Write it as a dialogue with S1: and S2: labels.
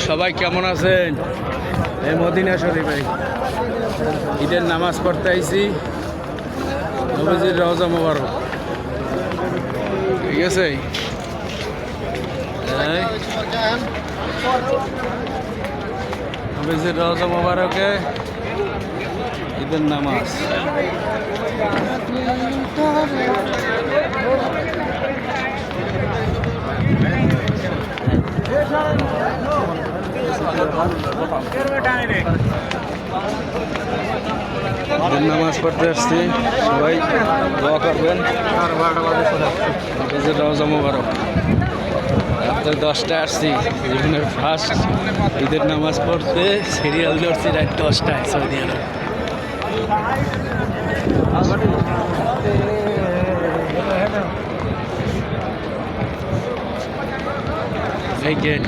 S1: সবাই কেমন আছেন? এই মদিনা শরীফে ঈদের নামাজ পড়তে আইছি। নবীজির রওজা মোবারক, ঠিক আছে? নবীজির রওজা মোবারকে ঈদের নামাজ। নামাজ পড়তে আসছি, সবাই দোয়া করবেন। রওজা মোবারক। রাত্রে 10টায় আসছি, জীবনের ফার্স্ট ঈদের নামাজ পড়তে সিরিয়াল ধরছি রাত 10টায় সৌদি আরব। এই গেট